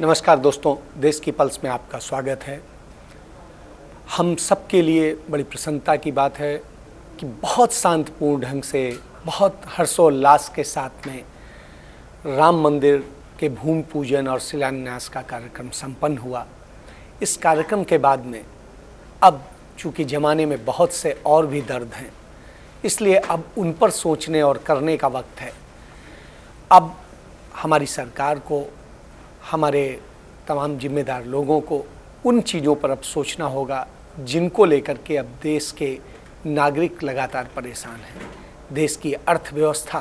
नमस्कार दोस्तों, देश की पल्स में आपका स्वागत है। हम सब के लिए बड़ी प्रसन्नता की बात है कि बहुत शांतिपूर्ण ढंग से, बहुत हर्षोल्लास के साथ में राम मंदिर के भूमि पूजन और शिलान्यास का कार्यक्रम संपन्न हुआ। इस कार्यक्रम के बाद में अब चूँकि ज़माने में बहुत से और भी दर्द हैं, इसलिए अब उन पर सोचने और करने का वक्त है। अब हमारी सरकार को, हमारे तमाम जिम्मेदार लोगों को उन चीज़ों पर अब सोचना होगा जिनको लेकर के अब देश के नागरिक लगातार परेशान हैं। देश की अर्थव्यवस्था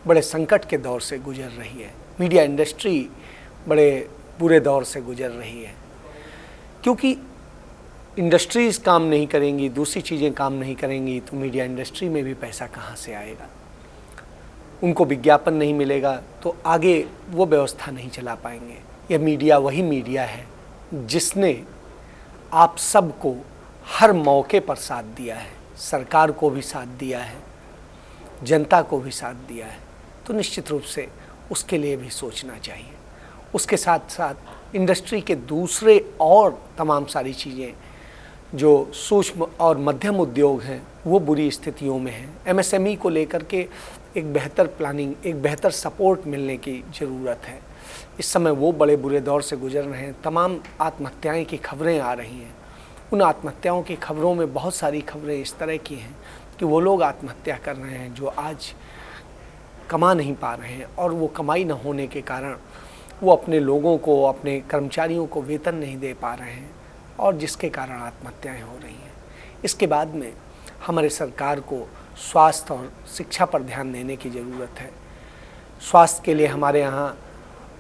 बड़े संकट के दौर से गुजर रही है। मीडिया इंडस्ट्री बड़े बुरे दौर से गुजर रही है, क्योंकि इंडस्ट्रीज़ काम नहीं करेंगी, दूसरी चीज़ें काम नहीं करेंगी तो मीडिया इंडस्ट्री में भी पैसा कहाँ से आएगा। उनको विज्ञापन नहीं मिलेगा तो आगे वो व्यवस्था नहीं चला पाएंगे। यह मीडिया वही मीडिया है जिसने आप सबको हर मौके पर साथ दिया है, सरकार को भी साथ दिया है, जनता को भी साथ दिया है, तो निश्चित रूप से उसके लिए भी सोचना चाहिए। उसके साथ साथ इंडस्ट्री के दूसरे और तमाम सारी चीज़ें जो सूक्ष्म और मध्यम उद्योग हैं वो बुरी स्थितियों में हैं। एमएसएमई को लेकर के एक बेहतर प्लानिंग, एक बेहतर सपोर्ट मिलने की ज़रूरत है। इस समय वो बड़े बुरे दौर से गुजर रहे हैं। तमाम आत्महत्याएं की खबरें आ रही हैं। उन आत्महत्याओं की खबरों में बहुत सारी खबरें इस तरह की हैं कि वो लोग आत्महत्या कर रहे हैं जो आज कमा नहीं पा रहे हैं, और वो कमाई न होने के कारण वो अपने लोगों को, अपने कर्मचारियों को वेतन नहीं दे पा रहे हैं, और जिसके कारण आत्महत्याएं हो रही हैं। इसके बाद में हमारे सरकार को स्वास्थ्य और शिक्षा पर ध्यान देने की ज़रूरत है। स्वास्थ्य के लिए हमारे यहाँ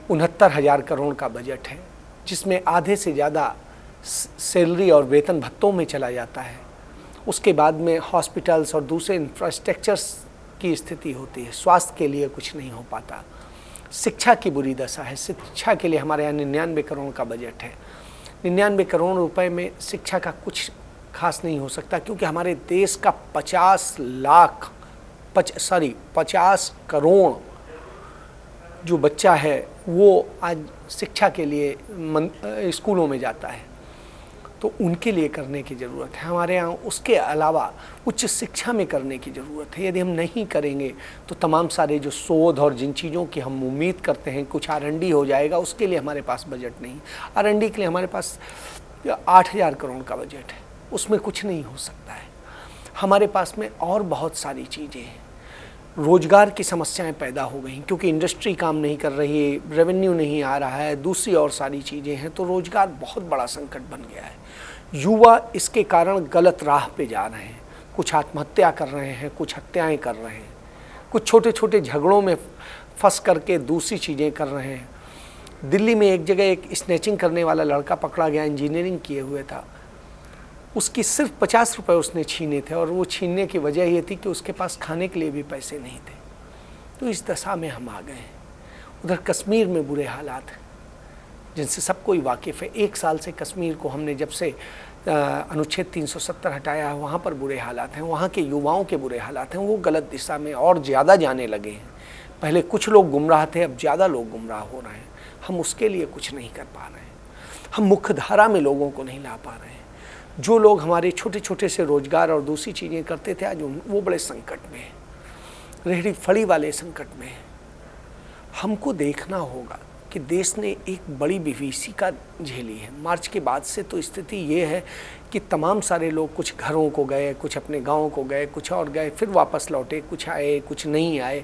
69,000 करोड़ का बजट है, जिसमें आधे से ज़्यादा सैलरी और वेतन भत्तों में चला जाता है। उसके बाद में हॉस्पिटल्स और दूसरे इंफ्रास्ट्रक्चर्स की स्थिति होती है। स्वास्थ्य के लिए कुछ नहीं हो पाता। शिक्षा की बुरी दशा है। शिक्षा के लिए हमारे यहाँ 99 करोड़ का बजट है। 99 करोड़ रुपए में शिक्षा का कुछ खास नहीं हो सकता, क्योंकि हमारे देश का 50 करोड़ जो बच्चा है वो आज शिक्षा के लिए स्कूलों में जाता है, तो उनके लिए करने की ज़रूरत है हमारे यहाँ। उसके अलावा उच्च शिक्षा में करने की ज़रूरत है। यदि हम नहीं करेंगे तो तमाम सारे जो शोध और जिन चीज़ों की हम उम्मीद करते हैं कुछ R&D हो जाएगा, उसके लिए हमारे पास बजट नहीं। R&D के लिए हमारे पास 8,000 करोड़ का बजट है, उसमें कुछ नहीं हो सकता है। हमारे पास में और बहुत सारी चीज़ें हैं। रोज़गार की समस्याएं पैदा हो गई क्योंकि इंडस्ट्री काम नहीं कर रही है, रेवेन्यू नहीं आ रहा है, दूसरी और सारी चीज़ें हैं, तो रोज़गार बहुत बड़ा संकट बन गया है। युवा इसके कारण गलत राह पे जा रहे हैं। कुछ आत्महत्या कर रहे हैं, कुछ हत्याएं कर रहे हैं, कुछ छोटे छोटे झगड़ों में फंस करके दूसरी चीज़ें कर रहे हैं। दिल्ली में एक जगह एक स्नैचिंग करने वाला लड़का पकड़ा गया, इंजीनियरिंग किए हुए था। उसकी सिर्फ 50 रुपये उसने छीने थे, और वो छीनने की वजह ये थी कि उसके पास खाने के लिए भी पैसे नहीं थे। तो इस दशा में हम आ गए हैं। उधर कश्मीर में बुरे हालात हैं जिनसे सब कोई वाकिफ़ है। 1 साल से कश्मीर को हमने जब से अनुच्छेद 370 हटाया है, वहाँ पर बुरे हालात हैं। वहाँ के युवाओं के बुरे हालात हैं। वो गलत दिशा में और ज़्यादा जाने लगे हैं। पहले कुछ लोग गुमराह थे, अब ज़्यादा लोग गुमराह हो रहे हैं। हम उसके लिए कुछ नहीं कर पा रहे हैं। हम मुख्य धारा में लोगों को नहीं ला पा रहे हैं। जो लोग हमारे छोटे छोटे से रोज़गार और दूसरी चीज़ें करते थे, आज वो बड़े संकट में हैं। रेहड़ी फड़ी वाले संकट में हैं। हमको देखना होगा कि देश ने एक बड़ी विभीषिका झेली है। मार्च के बाद से तो स्थिति ये है कि तमाम सारे लोग कुछ घरों को गए, कुछ अपने गाँव को गए, कुछ और गए, फिर वापस लौटे, कुछ आए, कुछ नहीं आए,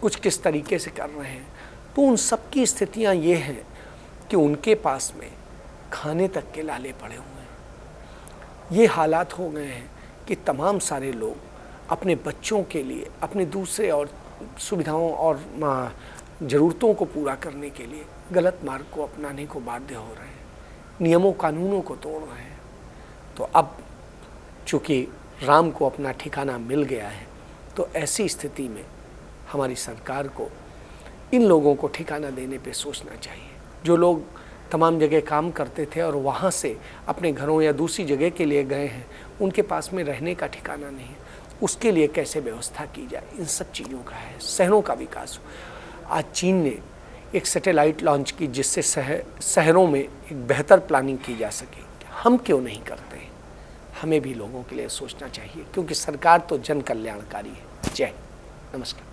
कुछ किस तरीके से कर रहे हैं। तो उन सब की स्थितियाँ ये हैं कि उनके पास में खाने तक के लाले पड़े हुए हैं। ये हालात हो गए हैं कि तमाम सारे लोग अपने बच्चों के लिए, अपने दूसरे और सुविधाओं और ज़रूरतों को पूरा करने के लिए गलत मार्ग को अपनाने को बाध्य हो रहे हैं, नियमों कानूनों को तोड़ रहे हैं। तो अब चूँकि राम को अपना ठिकाना मिल गया है, तो ऐसी स्थिति में हमारी सरकार को इन लोगों को ठिकाना देने पे सोचना चाहिए। जो लोग तमाम जगह काम करते थे और वहाँ से अपने घरों या दूसरी जगह के लिए गए हैं, उनके पास में रहने का ठिकाना नहीं है, उसके लिए कैसे व्यवस्था की जाए, इन सब चीज़ों का है। शहरों का विकास हो। आज चीन ने एक सैटेलाइट लॉन्च की जिससे शहरों में एक बेहतर प्लानिंग की जा सके। हम क्यों नहीं करते? हमें भी लोगों के लिए सोचना चाहिए, क्योंकि सरकार तो जन कल्याणकारी है। जय, नमस्कार।